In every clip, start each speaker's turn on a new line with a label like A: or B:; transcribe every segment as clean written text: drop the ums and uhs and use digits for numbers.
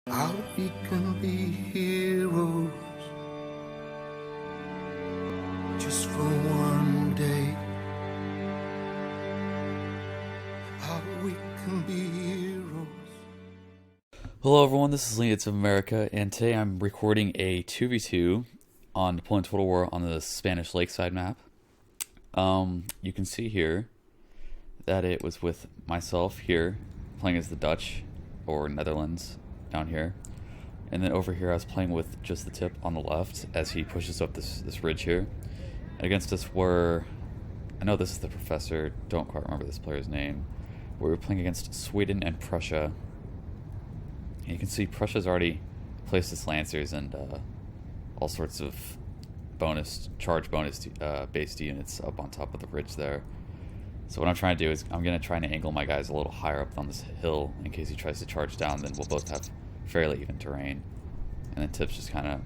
A: How we can be heroes just for one day. How we can be heroes.
B: Hello everyone, this is Leads of America, and today I'm recording a 2v2 on Napoleon Total War on the Spanish Lakeside map. You can see here that it was with myself here, playing as the Dutch, or Netherlands, down here. And then over here I was playing with just the tip on the left as he pushes up this ridge here. And against us were, I know this is the professor, don't quite remember this player's name. We were playing against Sweden and Prussia. And you can see Prussia's already placed its Lancers and all sorts of charge bonus based units up on top of the ridge there. So what I'm trying to do is I'm going to try and angle my guys a little higher up on this hill in case he tries to charge down. Then we'll both have fairly even terrain. And then Tip's just kind of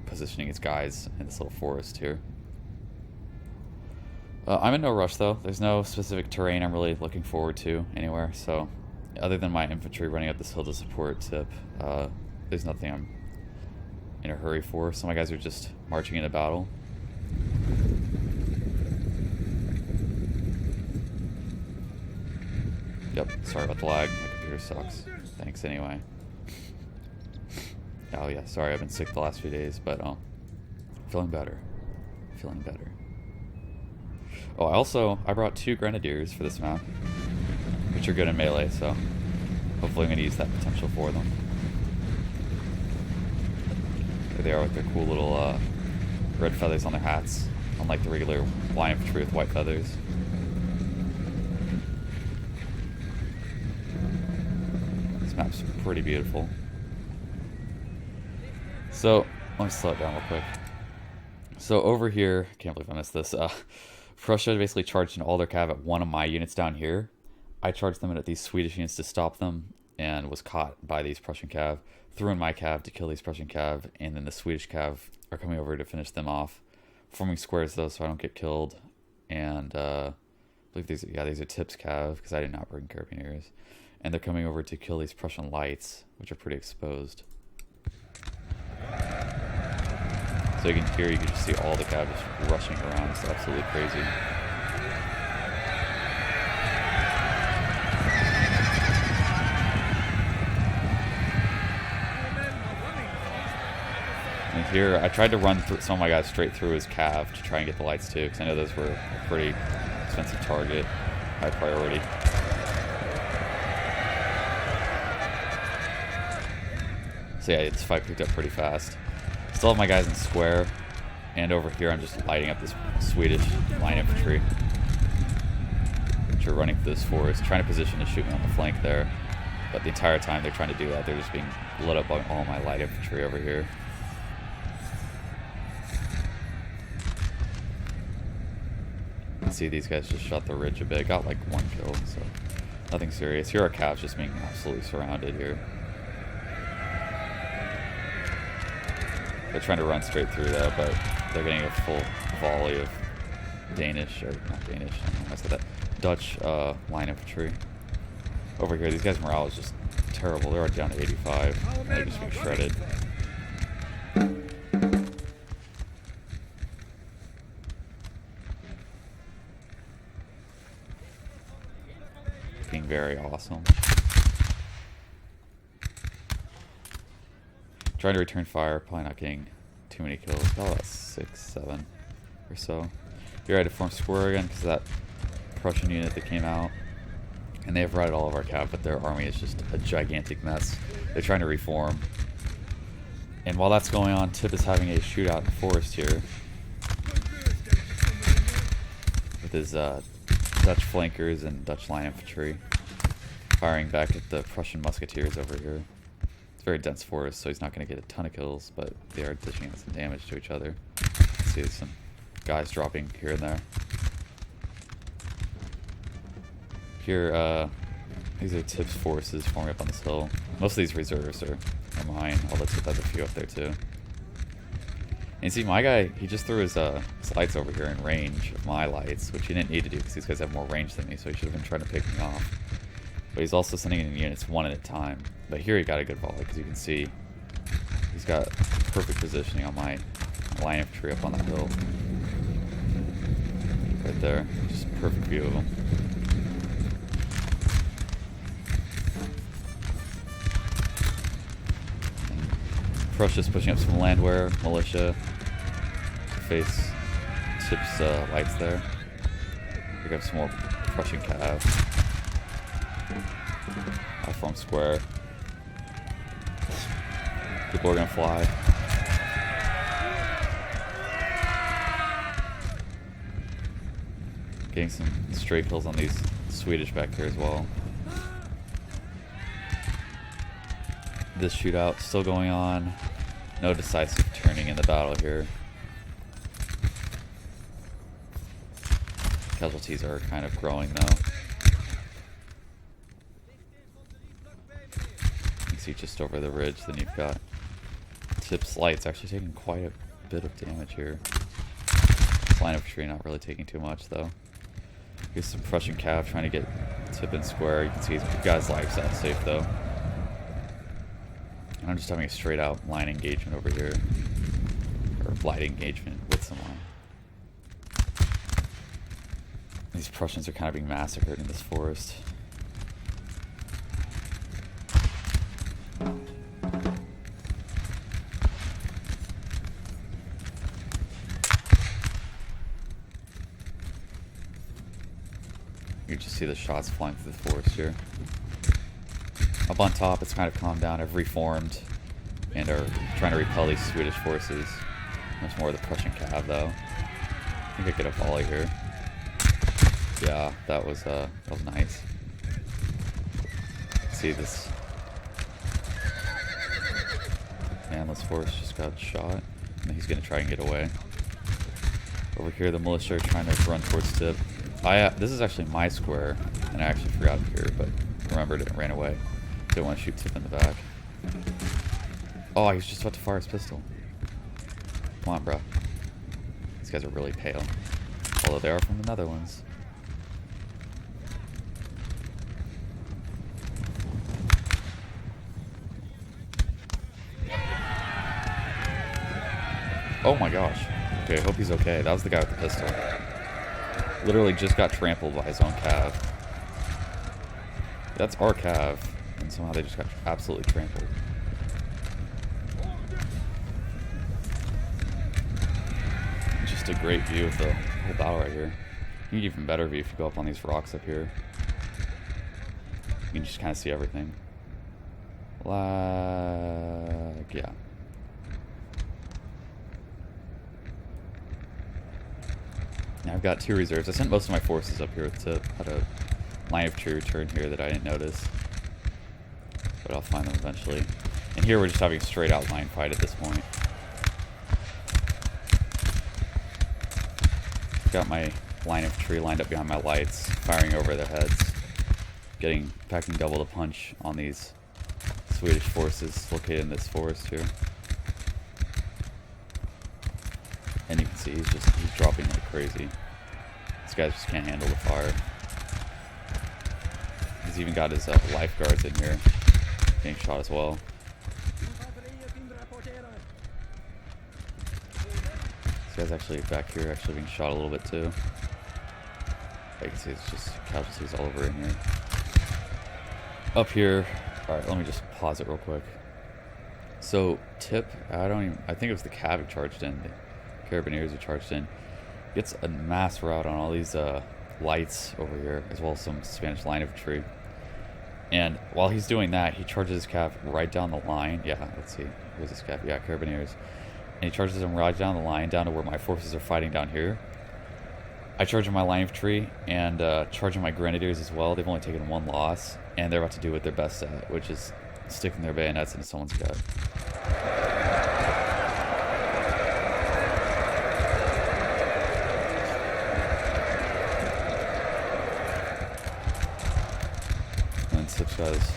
B: positioning his guys in this little forest here. I'm in no rush though. There's no specific terrain I'm really looking forward to anywhere. So other than my infantry running up this hill to support Tip, there's nothing I'm in a hurry for. So my guys are just marching into battle. Yep, sorry about the lag. My computer sucks. Thanks anyway. Oh yeah, sorry, I've been sick the last few days, but feeling better. Feeling better. Oh, I brought 2 grenadiers for this map, which are good in melee, so hopefully I'm going to use that potential for them. There they are with their cool little red feathers on their hats, unlike the regular line infantry with white feathers. This map's pretty beautiful. So, let me slow it down real quick. So over here, I can't believe I missed this, Prussia basically charged in all their cav at one of my units down here. I charged them in at these Swedish units to stop them, and was caught by these Prussian cav. Threw in my cav to kill these Prussian cav, and then the Swedish cav are coming over to finish them off. Forming squares though, so I don't get killed. And I believe these are Tip's cav, because I did not bring carabiners. And they're coming over to kill these Prussian lights, which are pretty exposed. So you can just see all the cav just rushing around. It's absolutely crazy. And here, I tried to run some of my guys straight through his cav to try and get the lights too, because I know those were a pretty expensive target, high priority. So yeah, this fight picked up pretty fast. Still have my guys in square, and over here I'm just lighting up this Swedish line infantry, which are running through this forest, trying to position to shoot me on the flank there. But the entire time they're trying to do that, they're just being lit up by all my light infantry over here. You can see these guys just shot the ridge a bit, got like 1 kill, so nothing serious. Here our cavs just being absolutely surrounded here. They're trying to run straight through though, but they're getting a full volley of Danish, or not Danish, I don't know why I said that, Dutch line infantry. Over here, these guys' morale is just terrible. They're already down to 85, and they're just being shredded. Being very awesome. Trying to return fire, probably not getting too many kills. Probably about 6, 7 or so. Here I had to form square again because of that Prussian unit that came out. And they have routed all of our cav, but their army is just a gigantic mess. They're trying to reform. And while that's going on, Tip is having a shootout in the forest here. With his Dutch flankers and Dutch line infantry. Firing back at the Prussian musketeers over here. Very dense forest, so he's not going to get a ton of kills, but they are dishing out some damage to each other. See, there's some guys dropping here and there. Here, these are Tip's forces forming up on this hill. Most of these reserves are mine, although Tip has a few up there too. And see, my guy, he just threw his lights over here in range of my lights, which he didn't need to do because these guys have more range than me, so he should have been trying to pick me off. But he's also sending in units one at a time. But here he got a good volley, because you can see he's got perfect positioning on my line of tree up on that hill. Right there. Just perfect view of him. Prussia's pushing up some landwehr, militia. Face Tip's lights there. Pick up some more Prussian cav. I form square. People are gonna fly. Getting some stray kills on these Swedish back here as well. This shootout still going on. No decisive turning in the battle here. Casualties are kind of growing though. You can see just over the ridge, then you've got Tip's lights actually taking quite a bit of damage here. This line of tree not really taking too much though. Here's some Prussian cav trying to get Tip in square. You can see his guy's life's out safe though. And I'm just having a straight out line engagement over here. Or light engagement with someone. These Prussians are kind of being massacred in this forest. You just see the shots flying through the forest here. Up on top, it's kind of calmed down. I've reformed and are trying to repel these Swedish forces. Much more of the Prussian cav, though. I think I get a volley here. Yeah, that was nice. See this manless horse just got shot, and he's gonna try and get away. Over here, the militia are trying to run towards Tip. This is actually my square, and I actually forgot here, but remembered it and ran away. Didn't want to shoot Tip in the back. Oh, he was just about to fire his pistol. Come on, bro. These guys are really pale. Although they are from the Netherlands. Oh my gosh. Okay, I hope he's okay. That was the guy with the pistol. Literally just got trampled by his own cav. That's our cav, and somehow they just got absolutely trampled. Just a great view of the whole battle right here. You get even better view if you go up on these rocks up here. You can just kind of see everything. Like, yeah. Now I've got 2 reserves. I sent most of my forces up here to had a line of tree return here that I didn't notice. But I'll find them eventually. And here we're just having a straight out line fight at this point. Got my line of tree lined up behind my lights, firing over their heads. Packing double the punch on these Swedish forces located in this forest here. And you can see he's dropping like crazy. These guys just can't handle the fire. He's even got his lifeguards in here getting shot as well. This guy's actually back here, actually being shot a little bit too. You can see it's just casualties all over in here. Up here, alright, let me just pause it real quick. So, Tip, I think it was the cav who charged in. Carabiniers who charged in, gets a mass rout on all these lights over here, as well as some Spanish line infantry. And while he's doing that, he charges his cav right down the line. Yeah, let's see. Here's his cav. Yeah, Carabiniers. And he charges them right down the line, down to where my forces are fighting down here. I charge in my line infantry and charging my grenadiers as well. They've only taken 1 loss, and they're about to do what they're best at, which is sticking their bayonets into someone's gut. Tip's got his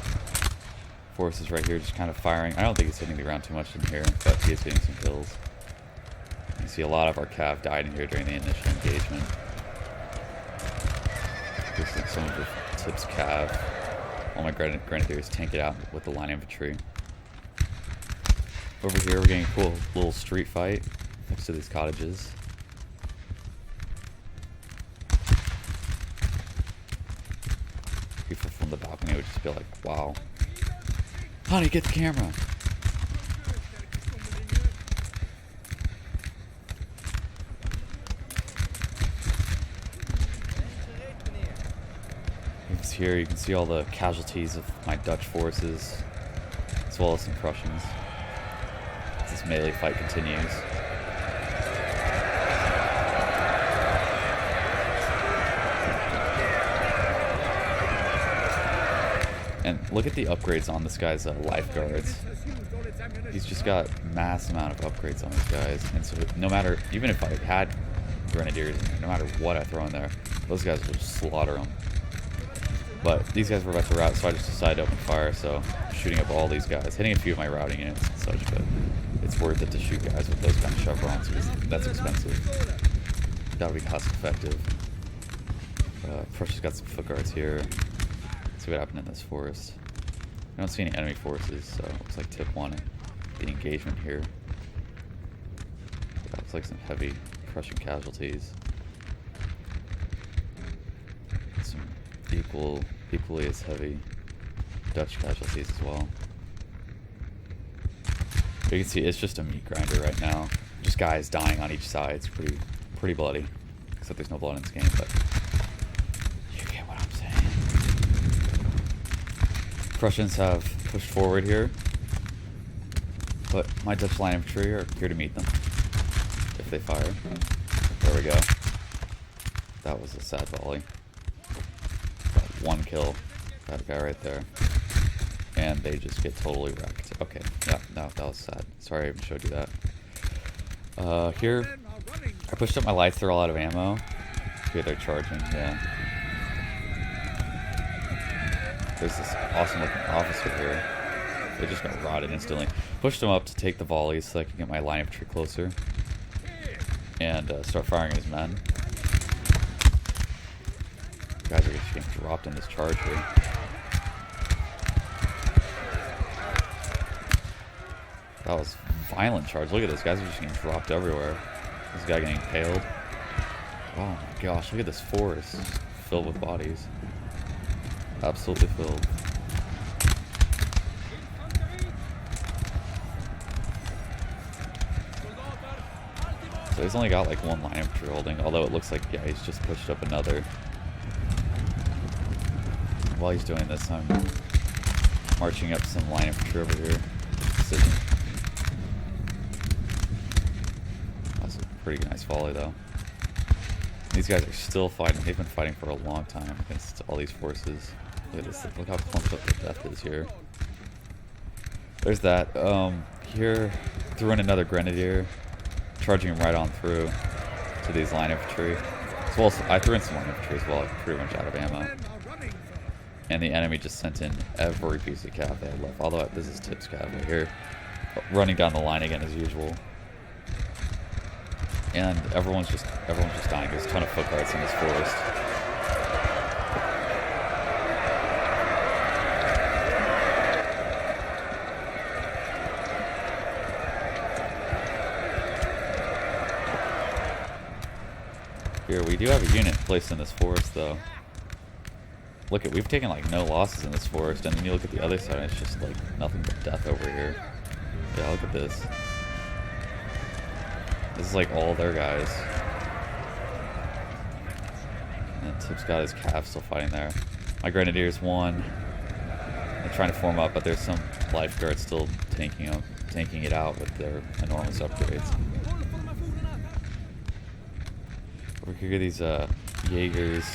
B: forces right here just kind of firing. I don't think he's hitting the ground too much in here, but he is getting some kills. You can see a lot of our cav died in here during the initial engagement. Here's some of the Tip's cav. all my grenadiers tank it out with the line infantry. Over here, we're getting a cool little street fight next to these cottages. People from the balcony would just be like, wow. Honey, get the camera. Here you can see all the casualties of my Dutch forces, as well as some Prussians. This melee fight continues. And look at the upgrades on this guy's lifeguards. He's just got mass amount of upgrades on these guys, and so no matter, even if I had grenadiers, no matter what I throw in there, those guys will just slaughter them. But these guys were about to rout, so I just decided to open fire, so I'm shooting up all these guys, hitting a few of my routing units and such, but it's worth it to shoot guys with those kind of chevrons, because that's expensive. Gotta be cost effective. Prussia's got some foot guards here. Let's see what happened in this forest. I don't see any enemy forces, so it looks like tip 1 the engagement here. That looks like some heavy Prussian casualties. Some equally as heavy Dutch casualties as well. But you can see it's just a meat grinder right now. Just guys dying on each side. It's pretty bloody. Except there's no blood in this game, but you get what I'm saying. Prussians have pushed forward here, but my Dutch line infantry are here to meet them if they fire. There we go. That was a sad volley. One kill, that guy right there, and they just get totally wrecked. Okay, yeah, no, that was sad. Sorry I even showed you that. Here, I pushed up my lights, they're all out of ammo. Okay, they're charging, yeah. There's this awesome looking officer here. They just got rotted instantly. Pushed him up to take the volleys so I can get my line infantry closer and start firing his men. Guys are just getting dropped in this charge here. That was violent charge. Look at this. Guys are just getting dropped everywhere. This guy getting impaled. Oh my gosh, look at this forest. Just filled with bodies. Absolutely filled. So he's only got like one line infantry holding, although it looks like, yeah, he's just pushed up another. While he's doing this, I'm marching up some line infantry over here. Precision. That's a pretty nice volley, though. These guys are still fighting. They've been fighting for a long time against all these forces. Look at this. Look how clumped up the death is here. There's that. Here, threw in another grenadier, charging him right on through to these line infantry. As well as, I threw in some line infantry as well. I'm pretty much out of ammo. And the enemy just sent in every piece of cav they had left. Although this is Tip's cav right here. Running down the line again as usual. And everyone's just dying. There's a ton of foot guards in this forest. Here, we do have a unit placed in this forest though. Look at, we've taken like no losses in this forest, and then you look at the other side and it's just like nothing but death over here. Yeah, look at this. This is like all their guys. And Tip's got his cav still fighting there. My grenadiers won. They're trying to form up, but there's some lifeguards still tanking it out with their enormous upgrades. Over here, these Jaegers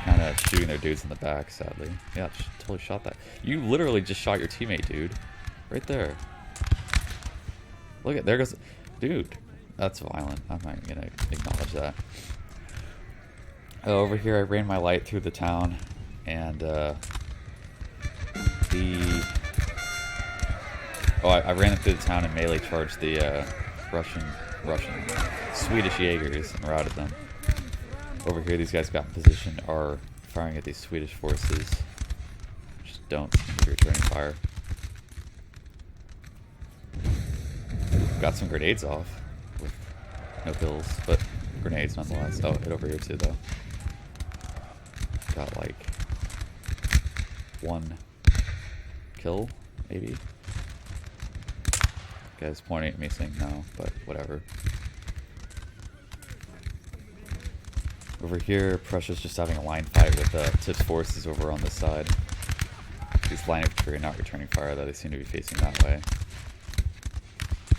B: kind of shooting their dudes in the back, sadly. Yeah, just totally shot that. You literally just shot your teammate, dude. Right there. Look at, there goes, dude. That's violent. I'm not gonna acknowledge that. Over here, I ran my light through the town, and I ran it through the town and melee charged the Swedish Jaegers and routed them. Over here, these guys got in position, are firing at these Swedish forces. don't if you're returning fire. Got some grenades off with no kills, but grenades nonetheless. Oh, hit over here too though. Got like 1 kill, maybe. Guy's pointing at me saying no, but whatever. Over here, Prussia's just having a line fight with Tip's forces over on this side. These line infantry are not returning fire though, they seem to be facing that way.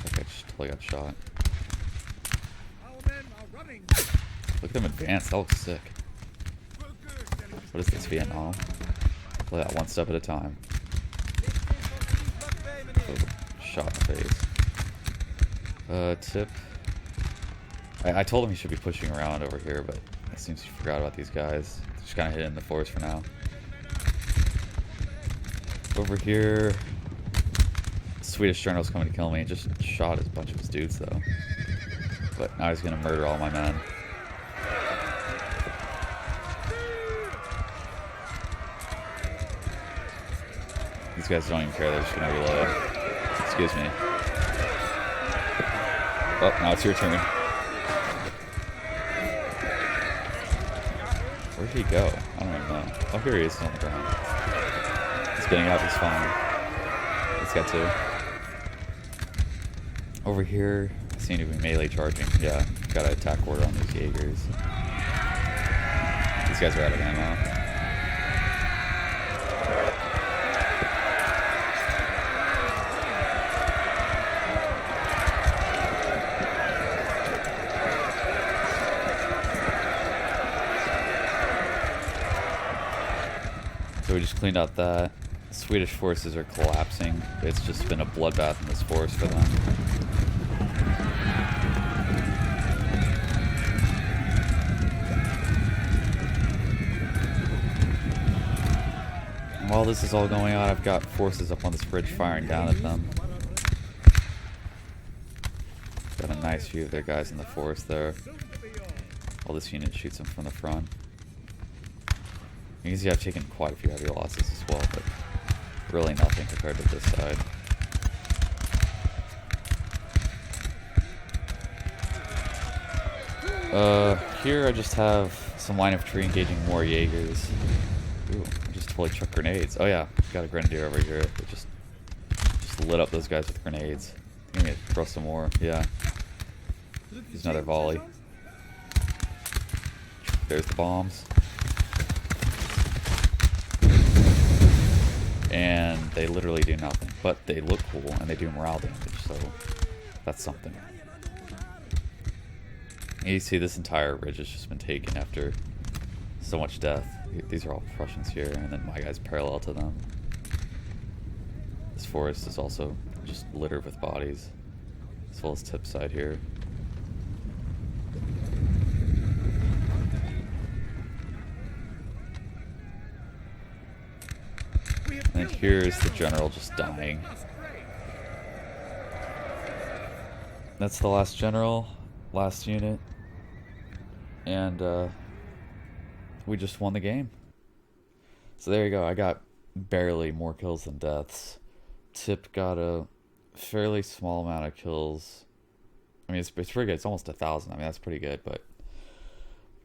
B: Okay, just totally got shot. Look at them advance, that looks sick. What is this, Vietnam? Play that one step at a time. Shot in the face. Tip. I told him he should be pushing around over here, but it seems he forgot about these guys. Just kind of hid in the forest for now. Over here, Swedish general's coming to kill me. Just shot a bunch of his dudes though. But now he's gonna murder all my men. These guys don't even care, they're just gonna reload. Excuse me. Oh, now it's your turn. Where'd he go? I don't even know. Oh, here he is on the ground. He's getting up, he's fine. He's got 2. Over here, I seem to be melee charging. Yeah, got an attack order on these Jaegers. These guys are out of ammo. So we just cleaned out that. Swedish forces are collapsing. It's just been a bloodbath in this forest for them. And while this is all going on, I've got forces up on this bridge firing down at them. Got a nice view of their guys in the forest there. While this unit shoots them from the front. You can see I've taken quite a few heavy losses as well, but really nothing compared to this side. Here I just have some line infantry engaging more Jaegers. Ooh, I just totally chucked grenades. Oh yeah, got a grenadier over here that just lit up those guys with grenades. I'm gonna throw some more, yeah. Use another volley. There's the bombs. And they literally do nothing, but they look cool and they do morale damage, so that's something. And you see this entire ridge has just been taken after so much death. These are all Prussians here, and then my guy's parallel to them. This forest is also just littered with bodies, as well as tip side here. And here's the general just dying. That's the last general, last unit. And we just won the game. So there you go. I got barely more kills than deaths. Tip got a fairly small amount of kills. I mean, it's pretty good. It's almost 1,000. I mean, that's pretty good, but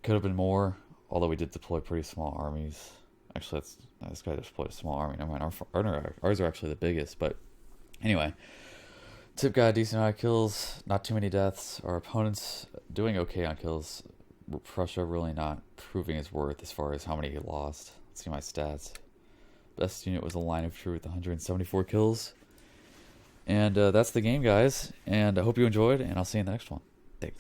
B: could have been more. Although we did deploy pretty small armies. Actually, this guy just deployed a small army. Never mind. Ours are actually the biggest. But anyway, Tip got a decent amount of kills. Not too many deaths. Our opponents doing okay on kills. Prussia really not proving his worth as far as how many he lost. Let's see my stats. Best unit was a line infantry with 174 kills. And that's the game, guys. And I hope you enjoyed, and I'll see you in the next one. Thanks.